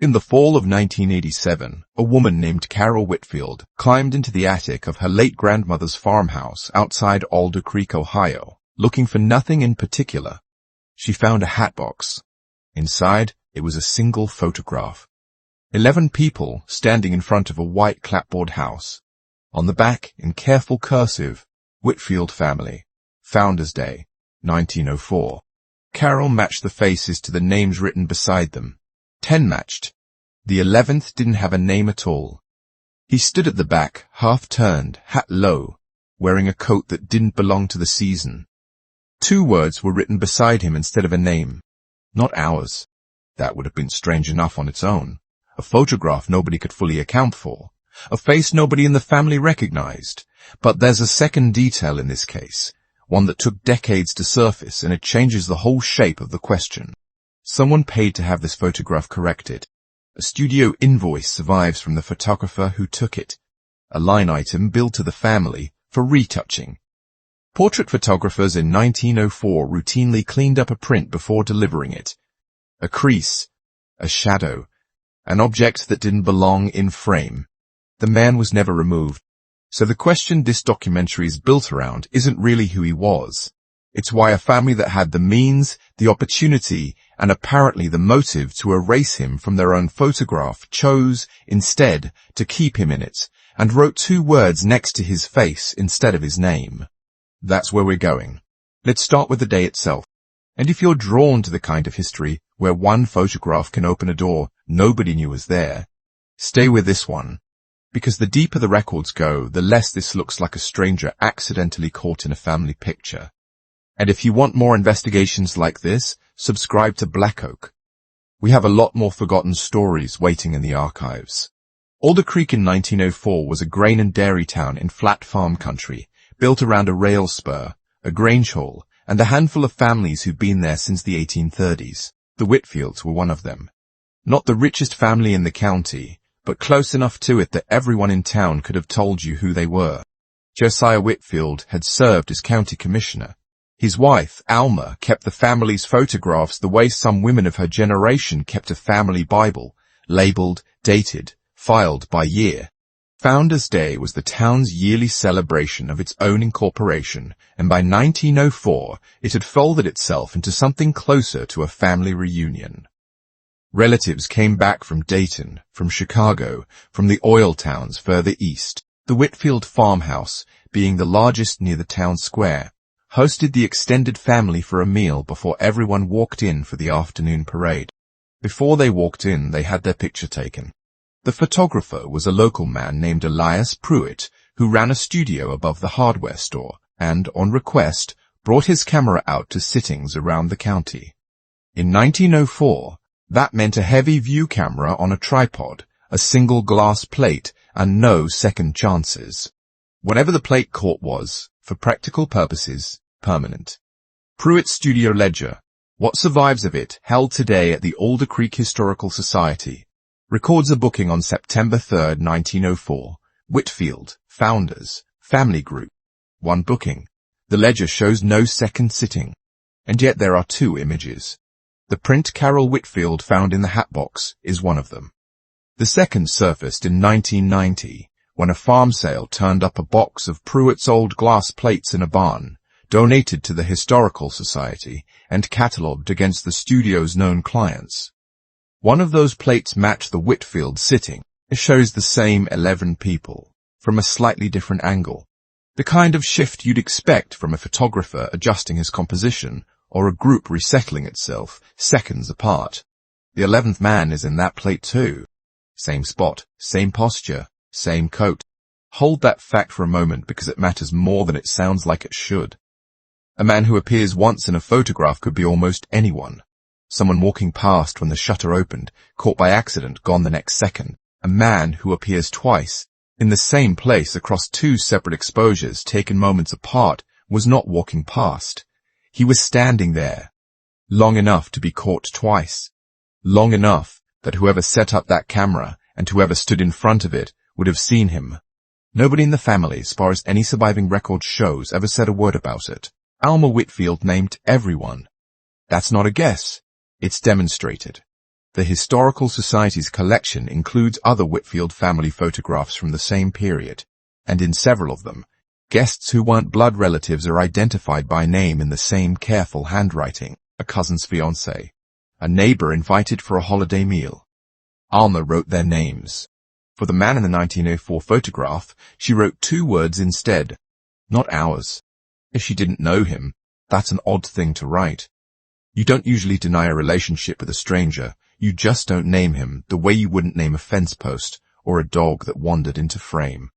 In the fall of 1987, a woman named Carol Whitfield climbed into the attic of her late grandmother's farmhouse outside Alder Creek, Ohio, looking for nothing in particular. She found a hatbox. Inside, it was a single photograph. 11 people standing in front of a white clapboard house. On the back, in careful cursive, Whitfield family, Founders Day, 1904. Carol matched the faces to the names written beside them. 10 matched. The 11th didn't have a name at all. He stood at the back, half-turned, hat low, wearing a coat that didn't belong to the season. 2 words were written beside him instead of a name. Not ours. That would have been strange enough on its own. A photograph nobody could fully account for. A face nobody in the family recognized. But there's a second detail in this case, one that took decades to surface, and it changes the whole shape of the question. Someone paid to have this photograph corrected. A studio invoice survives from the photographer who took it. A line item billed to the family for retouching. Portrait photographers in 1904 routinely cleaned up a print before delivering it. A crease, a shadow, an object that didn't belong in frame. The man was never removed. So the question this documentary is built around isn't really who he was. It's why a family that had the means, the opportunity, and apparently the motive to erase him from their own photograph chose, instead, to keep him in it, and wrote 2 words next to his face instead of his name. That's where we're going. Let's start with the day itself. And if you're drawn to the kind of history where one photograph can open a door nobody knew was there, stay with this one. Because the deeper the records go, the less this looks like a stranger accidentally caught in a family picture. And if you want more investigations like this, subscribe to Black Oak. We have a lot more forgotten stories waiting in the archives. Alder Creek in 1904 was a grain and dairy town in flat farm country, built around a rail spur, a grange hall, and a handful of families who'd been there since the 1830s. The Whitfields were one of them. Not the richest family in the county, but close enough to it that everyone in town could have told you who they were. Josiah Whitfield had served as county commissioner. His wife, Alma, kept the family's photographs the way some women of her generation kept a family Bible, labeled, dated, filed by year. Founders Day was the town's yearly celebration of its own incorporation, and by 1904 it had folded itself into something closer to a family reunion. Relatives came back from Dayton, from Chicago, from the oil towns further east. The Whitfield farmhouse, being the largest near the town square, hosted the extended family for a meal before everyone walked in for the afternoon parade. Before they walked in, they had their picture taken. The photographer was a local man named Elias Pruitt, who ran a studio above the hardware store, and, on request, brought his camera out to sittings around the county. In 1904, that meant a heavy view camera on a tripod, a single glass plate, and no second chances. Whatever the plate caught was, for practical purposes, permanent. Pruitt's studio ledger, what survives of it, held today at the Alder Creek Historical Society, records a booking on September 3, 1904. Whitfield, Founders, Family Group. 1 booking. The ledger shows no second sitting. And yet there are 2 images. The print Carol Whitfield found in the hatbox is one of them. The second surfaced in 1990, when a farm sale turned up a box of Pruitt's old glass plates in a barn, donated to the Historical Society, and catalogued against the studio's known clients. One of those plates matched the Whitfield sitting. It shows the same 11 people, from a slightly different angle. The kind of shift you'd expect from a photographer adjusting his composition, or a group resettling itself, seconds apart. The 11th man is in that plate too. Same spot, same posture, same coat. Hold that fact for a moment because it matters more than it sounds like it should. A man who appears once in a photograph could be almost anyone. Someone walking past when the shutter opened, caught by accident, gone the next second. A man who appears twice, in the same place across 2 separate exposures taken moments apart, was not walking past. He was standing there, long enough to be caught twice, long enough that whoever set up that camera and whoever stood in front of it would have seen him. Nobody in the family, as far as any surviving record shows, ever said a word about it. Alma Whitfield named everyone. That's not a guess. It's demonstrated. The Historical Society's collection includes other Whitfield family photographs from the same period, and in several of them, guests who weren't blood relatives are identified by name in the same careful handwriting: a cousin's fiancé, a neighbor invited for a holiday meal. Alma wrote their names. For the man in the 1904 photograph, she wrote 2 words instead, not ours. If she didn't know him, that's an odd thing to write. You don't usually deny a relationship with a stranger, you just don't name him the way you wouldn't name a fence post or a dog that wandered into frame.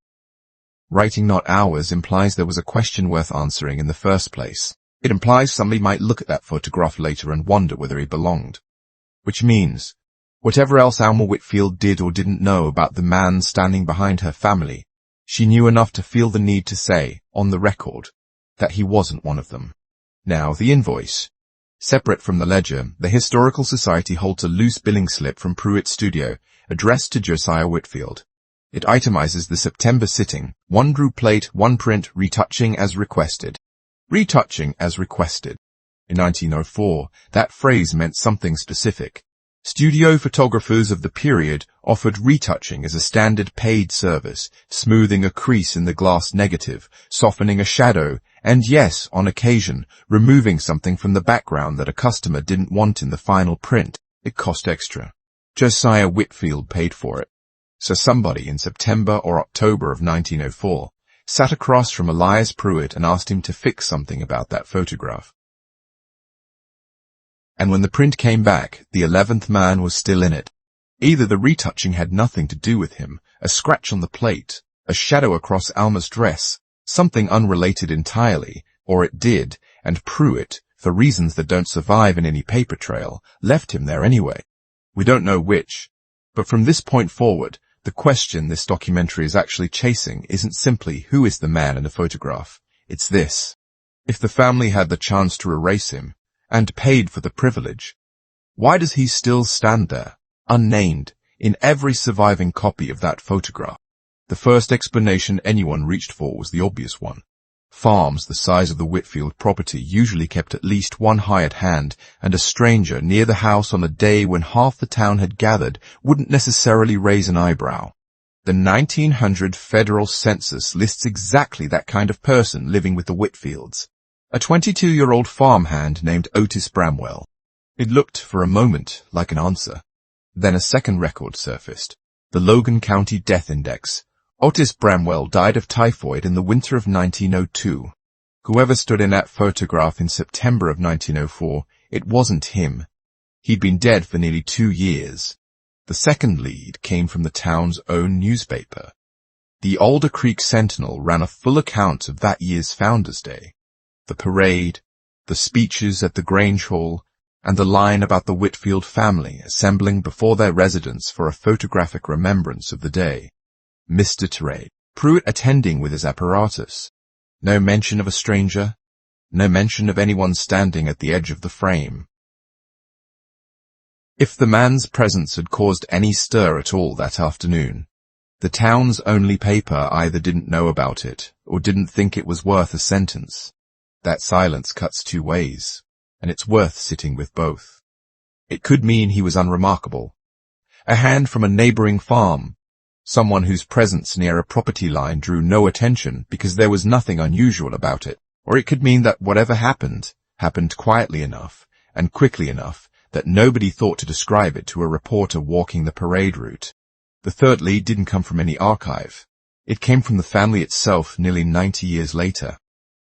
Writing not ours implies there was a question worth answering in the first place. It implies somebody might look at that photograph later and wonder whether he belonged. Which means, whatever else Alma Whitfield did or didn't know about the man standing behind her family, she knew enough to feel the need to say, on the record, that he wasn't one of them. Now, the invoice. Separate from the ledger, the Historical Society holds a loose billing slip from Pruitt's studio, addressed to Josiah Whitfield. It itemizes the September sitting, 1 drew plate, 1 print, retouching as requested. Retouching as requested. In 1904, that phrase meant something specific. Studio photographers of the period offered retouching as a standard paid service, smoothing a crease in the glass negative, softening a shadow, and yes, on occasion, removing something from the background that a customer didn't want in the final print. It cost extra. Josiah Whitfield paid for it. So somebody in September or October of 1904 sat across from Elias Pruitt and asked him to fix something about that photograph. And when the print came back, the 11th man was still in it. Either the retouching had nothing to do with him, a scratch on the plate, a shadow across Alma's dress, something unrelated entirely, or it did, and Pruitt, for reasons that don't survive in any paper trail, left him there anyway. We don't know which. But from this point forward, the question this documentary is actually chasing isn't simply who is the man in the photograph. It's this. If the family had the chance to erase him, and paid for the privilege, why does he still stand there, unnamed, in every surviving copy of that photograph? The first explanation anyone reached for was the obvious one. Farms the size of the Whitfield property usually kept at least 1 hired hand, and a stranger near the house on a day when half the town had gathered wouldn't necessarily raise an eyebrow. The 1900 federal census lists exactly that kind of person living with the Whitfields. A 22-year-old farmhand named Otis Bramwell. It looked for a moment like an answer. Then a second record surfaced. The Logan County Death Index. Otis Bramwell died of typhoid in the winter of 1902. Whoever stood in that photograph in September of 1904, it wasn't him. He'd been dead for nearly 2 years. The second lead came from the town's own newspaper. The Alder Creek Sentinel ran a full account of that year's Founders' Day. The parade, the speeches at the Grange Hall, and the line about the Whitfield family assembling before their residence for a photographic remembrance of the day. Mr. Terade, Pruitt attending with his apparatus. No mention of a stranger, no mention of anyone standing at the edge of the frame. If the man's presence had caused any stir at all that afternoon, the town's only paper either didn't know about it or didn't think it was worth a sentence. That silence cuts 2 ways, and it's worth sitting with both. It could mean he was unremarkable. A hand from a neighboring farm, someone whose presence near a property line drew no attention because there was nothing unusual about it. Or it could mean that whatever happened quietly enough and quickly enough that nobody thought to describe it to a reporter walking the parade route. The third lead didn't come from any archive. It came from the family itself nearly 90 years later.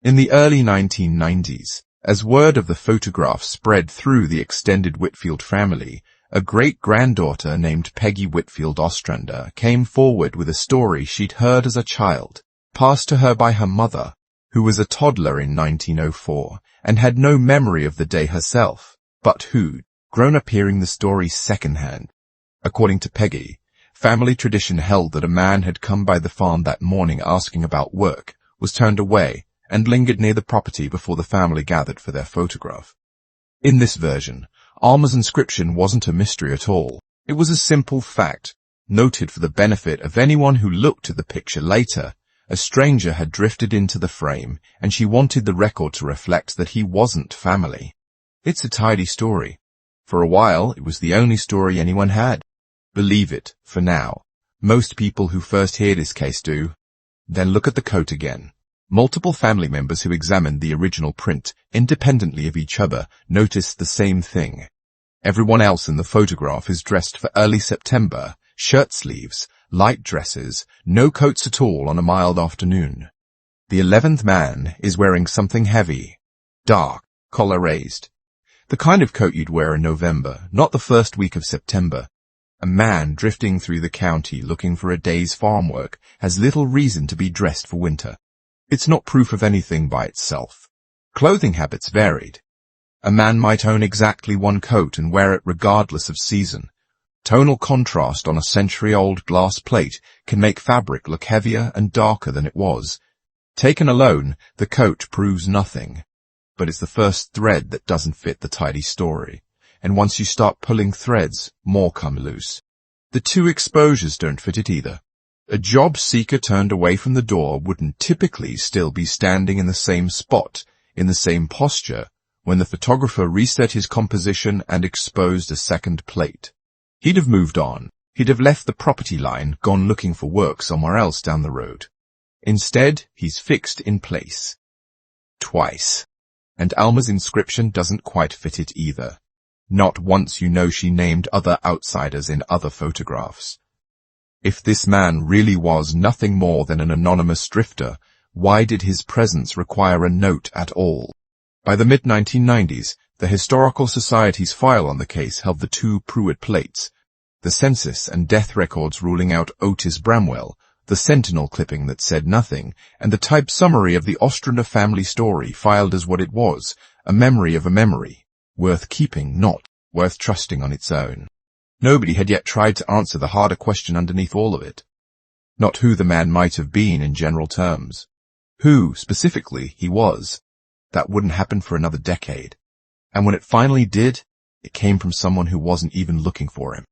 In the early 1990s, as word of the photograph spread through the extended Whitfield family, a great-granddaughter named Peggy Whitfield Ostrander came forward with a story she'd heard as a child, passed to her by her mother, who was a toddler in 1904 and had no memory of the day herself, but who'd grown up hearing the story secondhand. According to Peggy, family tradition held that a man had come by the farm that morning asking about work, was turned away, and lingered near the property before the family gathered for their photograph. In this version, Alma's inscription wasn't a mystery at all. It was a simple fact, noted for the benefit of anyone who looked at the picture later. A stranger had drifted into the frame, and she wanted the record to reflect that he wasn't family. It's a tidy story. For a while, it was the only story anyone had. Believe it, for now. Most people who first hear this case do. Then look at the coat again. Multiple family members who examined the original print, independently of each other, noticed the same thing. Everyone else in the photograph is dressed for early September, shirt sleeves, light dresses, no coats at all on a mild afternoon. The 11th man is wearing something heavy, dark, collar raised. The kind of coat you'd wear in November, not the first week of September. A man drifting through the county looking for a day's farm work has little reason to be dressed for winter. It's not proof of anything by itself. Clothing habits varied. A man might own exactly one coat and wear it regardless of season. Tonal contrast on a century-old glass plate can make fabric look heavier and darker than it was. Taken alone, the coat proves nothing. But it's the first thread that doesn't fit the tidy story. And once you start pulling threads, more come loose. The two exposures don't fit it either. A job seeker turned away from the door wouldn't typically still be standing in the same spot, in the same posture, when the photographer reset his composition and exposed a second plate. He'd have moved on. He'd have left the property line, gone looking for work somewhere else down the road. Instead, he's fixed in place. Twice. And Alma's inscription doesn't quite fit it either. Not once you know she named other outsiders in other photographs. If this man really was nothing more than an anonymous drifter, why did his presence require a note at all? By the mid-1990s, the Historical Society's file on the case held the two Pruitt plates, the census and death records ruling out Otis Bramwell, the Sentinel clipping that said nothing, and the typed summary of the Ostrander family story filed as what it was, a memory of a memory, worth keeping, not worth trusting on its own. Nobody had yet tried to answer the harder question underneath all of it. Not who the man might have been in general terms. Who, specifically, he was. That wouldn't happen for another decade. And when it finally did, it came from someone who wasn't even looking for him.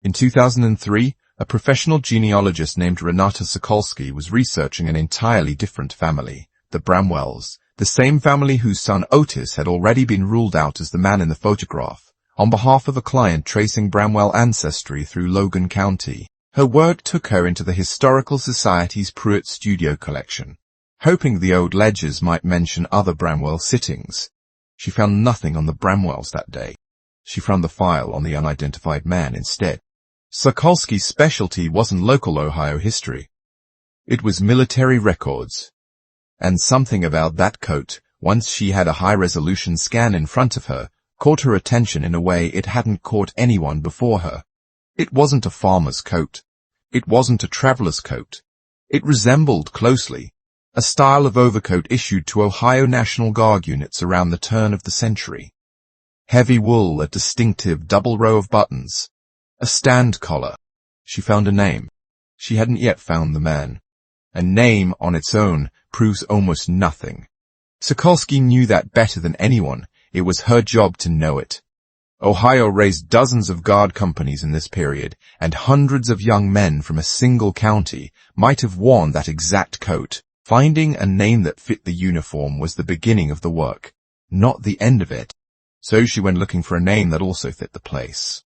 In 2003, a professional genealogist named Renata Sokolsky was researching an entirely different family, the Bramwells, the same family whose son Otis had already been ruled out as the man in the photograph. On behalf of a client tracing Bramwell ancestry through Logan County, her work took her into the Historical Society's Pruitt Studio collection, hoping the old ledgers might mention other Bramwell sittings. She found nothing on the Bramwells that day. She found the file on the unidentified man instead. Sokolsky's specialty wasn't local Ohio history. It was military records. And something about that coat, once she had a high-resolution scan in front of her, caught her attention in a way it hadn't caught anyone before her. It wasn't a farmer's coat. It wasn't a traveler's coat. It resembled closely a style of overcoat issued to Ohio National Guard units around the turn of the century. Heavy wool, a distinctive double row of buttons, a stand collar. She found a name. She hadn't yet found the man. A name on its own proves almost nothing. Sokolsky knew that better than anyone. It was her job to know it. Ohio raised dozens of guard companies in this period, and hundreds of young men from a single county might have worn that exact coat. Finding a name that fit the uniform was the beginning of the work, not the end of it. So she went looking for a name that also fit the place.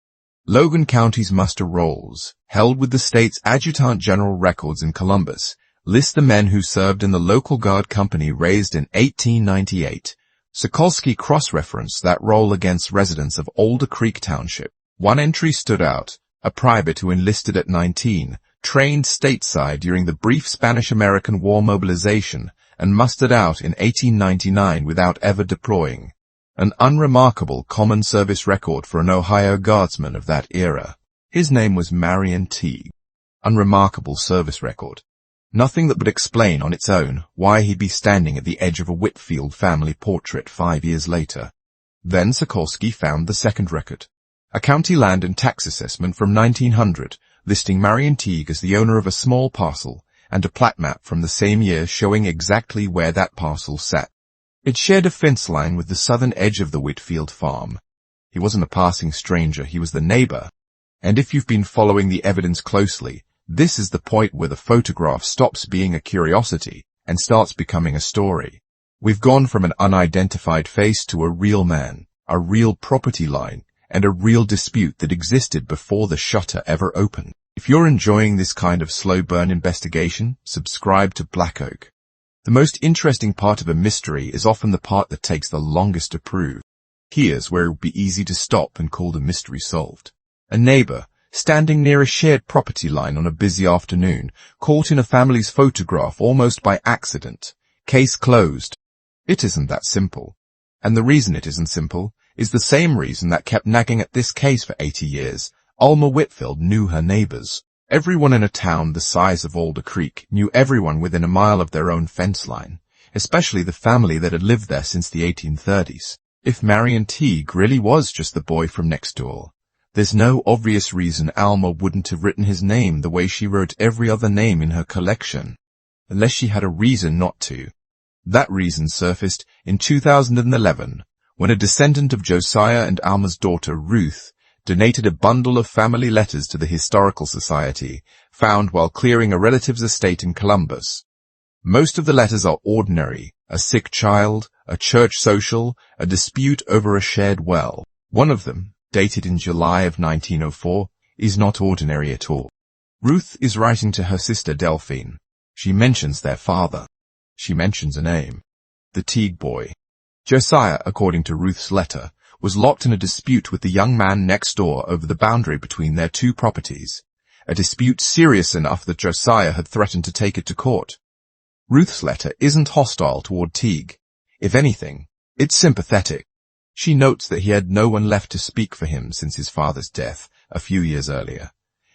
Logan County's muster rolls, held with the state's Adjutant General records in Columbus, list the men who served in the local guard company raised in 1898. Sokolsky cross-referenced that roll against residents of Alder Creek Township. One entry stood out, a private who enlisted at 19, trained stateside during the brief Spanish-American War mobilization, and mustered out in 1899 without ever deploying. An unremarkable common service record for an Ohio guardsman of that era. His name was Marion Teague. Unremarkable service record. Nothing that would explain on its own why he'd be standing at the edge of a Whitfield family portrait 5 years later. Then Sokolsky found the second record. A county land and tax assessment from 1900, listing Marion Teague as the owner of a small parcel, and a plat map from the same year showing exactly where that parcel sat. It shared a fence line with the southern edge of the Whitfield farm. He wasn't a passing stranger, he was the neighbor. And if you've been following the evidence closely, this is the point where the photograph stops being a curiosity and starts becoming a story. We've gone from an unidentified face to a real man, a real property line, and a real dispute that existed before the shutter ever opened. If you're enjoying this kind of slow burn investigation, subscribe to Black Oak. The most interesting part of a mystery is often the part that takes the longest to prove. Here's where it would be easy to stop and call the mystery solved. A neighbor, standing near a shared property line on a busy afternoon, caught in a family's photograph almost by accident. Case closed. It isn't that simple. And the reason it isn't simple is the same reason that kept nagging at this case for 80 years. Alma Whitfield knew her neighbors. Everyone in a town the size of Alder Creek knew everyone within a mile of their own fence line, especially the family that had lived there since the 1830s. If Marion Teague really was just the boy from next door, there's no obvious reason Alma wouldn't have written his name the way she wrote every other name in her collection, unless she had a reason not to. That reason surfaced in 2011, when a descendant of Josiah and Alma's daughter, Ruth, donated a bundle of family letters to the Historical Society, found while clearing a relative's estate in Columbus. Most of the letters are ordinary: a sick child, a church social, a dispute over a shared well. One of them, dated in July of 1904, is not ordinary at all. Ruth is writing to her sister Delphine. She mentions their father. She mentions a name: the Teague boy. Josiah, according to Ruth's letter, was locked in a dispute with the young man next door over the boundary between their two properties, a dispute serious enough that Josiah had threatened to take it to court. Ruth's letter isn't hostile toward Teague. If anything, it's sympathetic. She notes that he had no one left to speak for him since his father's death a few years earlier,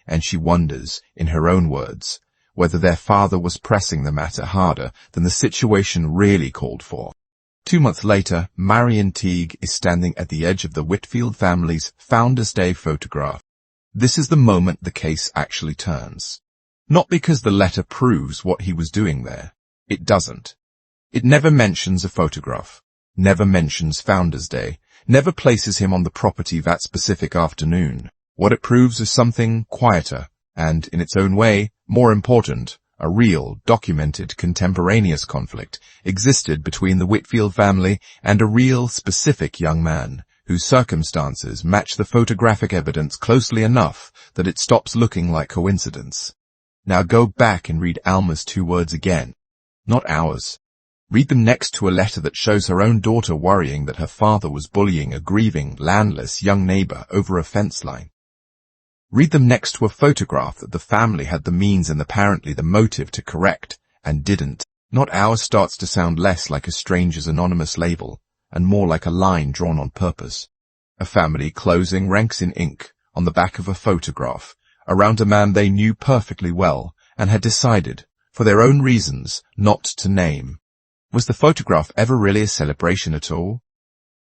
and she wonders, in her own words, whether their father was pressing the matter harder than the situation really called for. 2 months later, Marion Teague is standing at the edge of the Whitfield family's Founders' Day photograph. This is the moment the case actually turns. Not because the letter proves what he was doing there. It doesn't. It never mentions a photograph, never mentions Founders' Day, never places him on the property that specific afternoon. What it proves is something quieter, and, in its own way, more important. A real, documented, contemporaneous conflict existed between the Whitfield family and a real, specific young man, whose circumstances match the photographic evidence closely enough that it stops looking like coincidence. Now go back and read Alma's 2 words again. Not ours. Read them next to a letter that shows her own daughter worrying that her father was bullying a grieving, landless young neighbor over a fence line. Read them next to a photograph that the family had the means and apparently the motive to correct, and didn't. Not ours starts to sound less like a stranger's anonymous label, and more like a line drawn on purpose. A family closing ranks in ink, on the back of a photograph, around a man they knew perfectly well, and had decided, for their own reasons, not to name. Was the photograph ever really a celebration at all?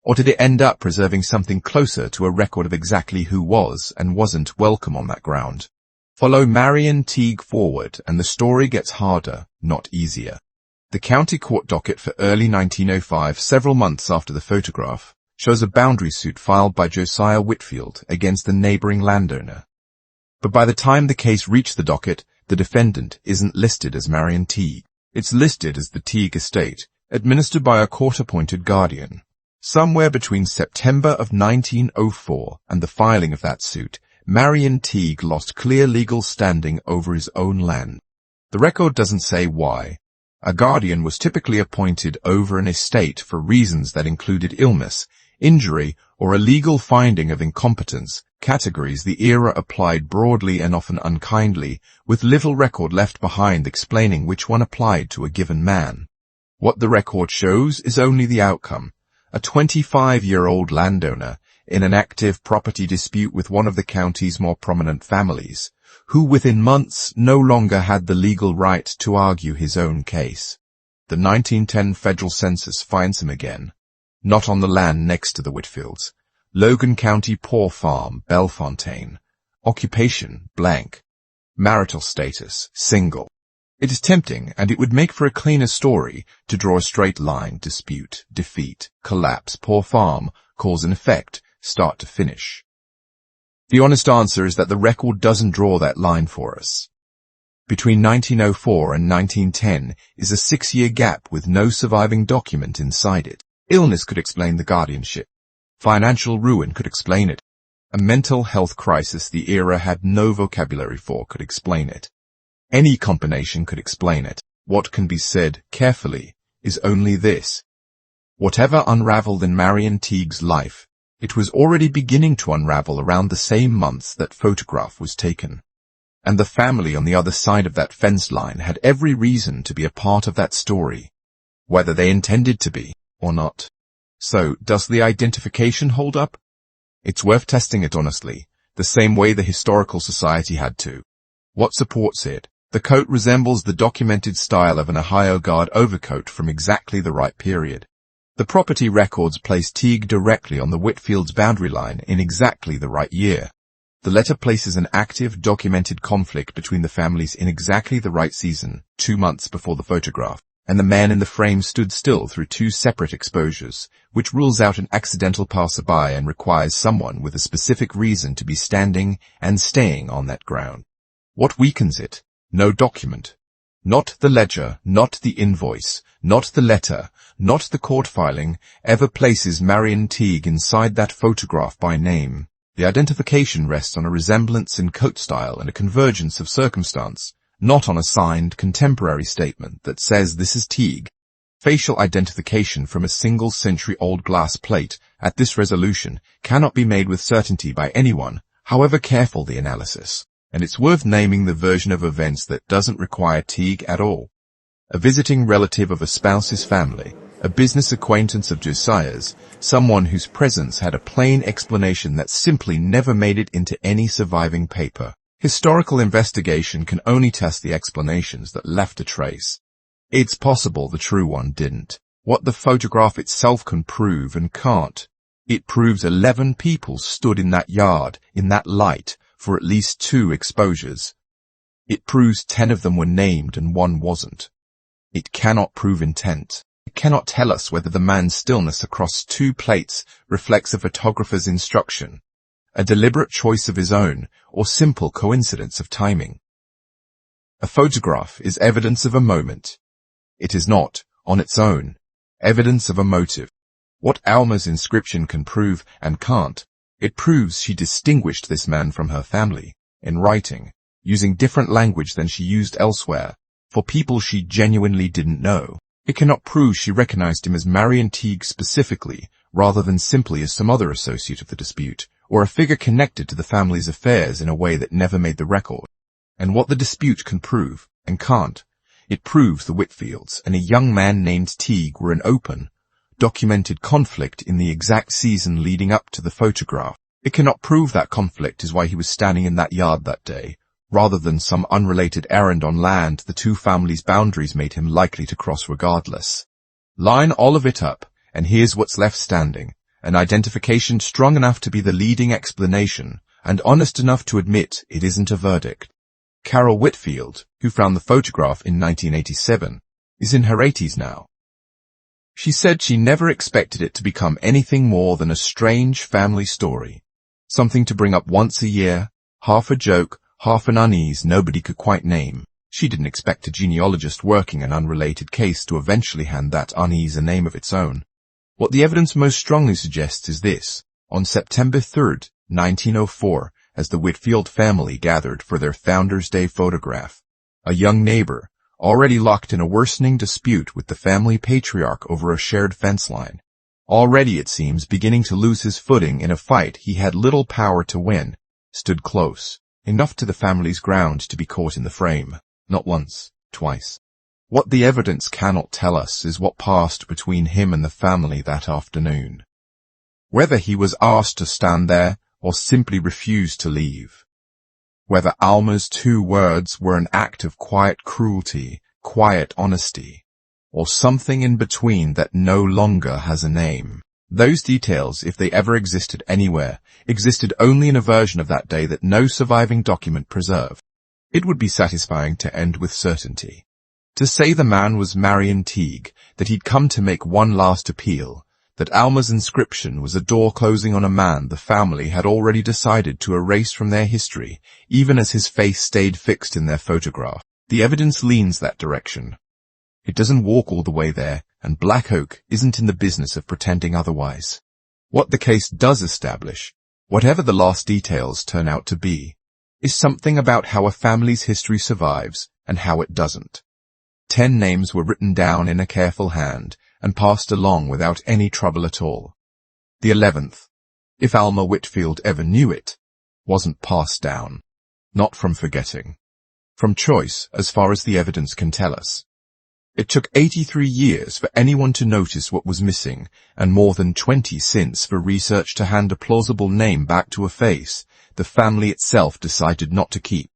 Or did it end up preserving something closer to a record of exactly who was and wasn't welcome on that ground? Follow Marion Teague forward and the story gets harder, not easier. The county court docket for early 1905, several months after the photograph, shows a boundary suit filed by Josiah Whitfield against the neighboring landowner. But by the time the case reached the docket, the defendant isn't listed as Marion Teague. It's listed as the Teague estate, administered by a court-appointed guardian. Somewhere between September of 1904 and the filing of that suit, Marion Teague lost clear legal standing over his own land. The record doesn't say why. A guardian was typically appointed over an estate for reasons that included illness, injury, or a legal finding of incompetence, categories the era applied broadly and often unkindly, with little record left behind explaining which one applied to a given man. What the record shows is only the outcome. A 25-year-old landowner in an active property dispute with one of the county's more prominent families, who within months no longer had the legal right to argue his own case. The 1910 federal census finds him again, not on the land next to the Whitfields. Logan County Poor Farm, Bellefontaine. Occupation, blank. Marital status, single. It is tempting, and it would make for a cleaner story, to draw a straight line: dispute, defeat, collapse, poor farm, cause and effect, start to finish. The honest answer is that the record doesn't draw that line for us. Between 1904 and 1910 is a 6-year gap with no surviving document inside it. Illness could explain the guardianship. Financial ruin could explain it. A mental health crisis the era had no vocabulary for could explain it. Any combination could explain it. What can be said, carefully, is only this. Whatever unraveled in Marion Teague's life, it was already beginning to unravel around the same month that photograph was taken. And the family on the other side of that fence line had every reason to be a part of that story, whether they intended to be or not. So, does the identification hold up? It's worth testing it honestly, the same way the Historical Society had to. What supports it? The coat resembles the documented style of an Ohio Guard overcoat from exactly the right period. The property records place Teague directly on the Whitfield's boundary line in exactly the right year. The letter places an active, documented conflict between the families in exactly the right season, 2 months before the photograph, and the man in the frame stood still through 2 separate exposures, which rules out an accidental passerby and requires someone with a specific reason to be standing and staying on that ground. What weakens it? No document. Not the ledger, not the invoice, not the letter, not the court filing, ever places Marion Teague inside that photograph by name. The identification rests on a resemblance in coat style and a convergence of circumstance, not on a signed contemporary statement that says this is Teague. Facial identification from a single century-old glass plate at this resolution cannot be made with certainty by anyone, however careful the analysis, and it's worth naming the version of events that doesn't require Teague at all. A visiting relative of a spouse's family, a business acquaintance of Josiah's, someone whose presence had a plain explanation that simply never made it into any surviving paper. Historical investigation can only test the explanations that left a trace. It's possible the true one didn't. What the photograph itself can prove and can't. It proves 11 people stood in that yard, in that light, for at least 2 exposures. It proves 10 of them were named and 1 wasn't. It cannot prove intent. It cannot tell us whether the man's stillness across 2 plates reflects a photographer's instruction, a deliberate choice of his own, or simple coincidence of timing. A photograph is evidence of a moment. It is not, on its own, evidence of a motive. What Alma's inscription can prove and can't, it proves she distinguished this man from her family, in writing, using different language than she used elsewhere, for people she genuinely didn't know. It cannot prove she recognized him as Marion Teague specifically, rather than simply as some other associate of the dispute, or a figure connected to the family's affairs in a way that never made the record. And what the dispute can prove, and can't, it proves the Whitfields and a young man named Teague were in open, documented conflict in the exact season leading up to the photograph. It cannot prove that conflict is why he was standing in that yard that day, rather than some unrelated errand on land the 2 families' boundaries made him likely to cross regardless. Line all of it up, and here's what's left standing. An identification strong enough to be the leading explanation, and honest enough to admit it isn't a verdict. Carol Whitfield, who found the photograph in 1987, is in her 80s now. She said she never expected it to become anything more than a strange family story. Something to bring up once a year, half a joke, half an unease nobody could quite name. She didn't expect a genealogist working an unrelated case to eventually hand that unease a name of its own. What the evidence most strongly suggests is this. On September 3rd, 1904, as the Whitfield family gathered for their Founder's Day photograph, a young neighbor, already locked in a worsening dispute with the family patriarch over a shared fence line, already, it seems, beginning to lose his footing in a fight he had little power to win, stood close, enough to the family's ground to be caught in the frame, not once, twice. What the evidence cannot tell us is what passed between him and the family that afternoon. Whether he was asked to stand there or simply refused to leave. Whether Alma's 2 words were an act of quiet cruelty, quiet honesty, or something in between that no longer has a name. Those details, if they ever existed anywhere, existed only in a version of that day that no surviving document preserved. It would be satisfying to end with certainty. To say the man was Marion Teague, that he'd come to make one last appeal, that Alma's inscription was a door closing on a man the family had already decided to erase from their history, even as his face stayed fixed in their photograph. The evidence leans that direction. It doesn't walk all the way there, and Black Oak isn't in the business of pretending otherwise. What the case does establish Whatever the last details turn out to be, is something about how a family's history survives and how it doesn't. 10 names were written down in a careful hand and passed along without any trouble at all. The 11th, if Alma Whitfield ever knew it, wasn't passed down. Not from forgetting. From choice, as far as the evidence can tell us. It took 83 years for anyone to notice what was missing, and more than 20 since for research to hand a plausible name back to a face the family itself decided not to keep.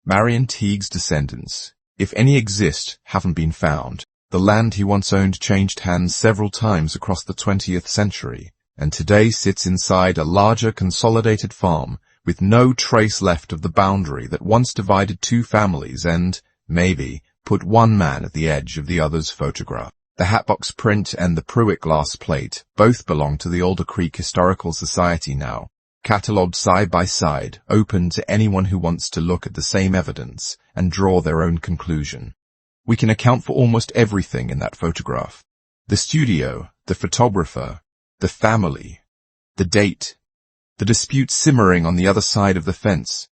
Marion Teague's descendants, if any exist, haven't been found. The land he once owned changed hands several times across the 20th century, and today sits inside a larger consolidated farm with no trace left of the boundary that once divided 2 families and, maybe, put one man at the edge of the other's photograph. The hatbox print and the Pruitt glass plate both belong to the Alder Creek Historical Society now, catalogued side by side, open to anyone who wants to look at the same evidence and draw their own conclusion. We can account for almost everything in that photograph. The studio, the photographer, the family, the date, the dispute simmering on the other side of the fence,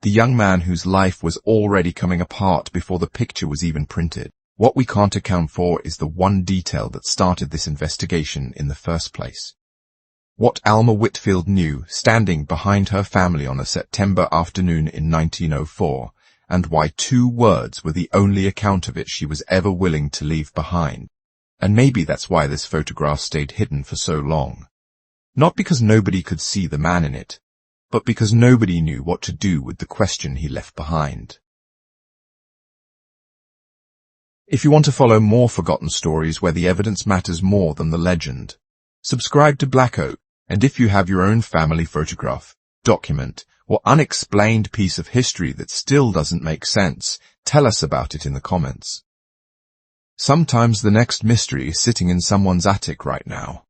the young man whose life was already coming apart before the picture was even printed. What we can't account for is the one detail that started this investigation in the first place. What Alma Whitfield knew standing behind her family on a September afternoon in 1904, and why 2 words were the only account of it she was ever willing to leave behind. And maybe that's why this photograph stayed hidden for so long. Not because nobody could see the man in it, but because nobody knew what to do with the question he left behind. If you want to follow more forgotten stories where the evidence matters more than the legend, subscribe to Black Oak, and if you have your own family photograph, document, or unexplained piece of history that still doesn't make sense, tell us about it in the comments. Sometimes the next mystery is sitting in someone's attic right now.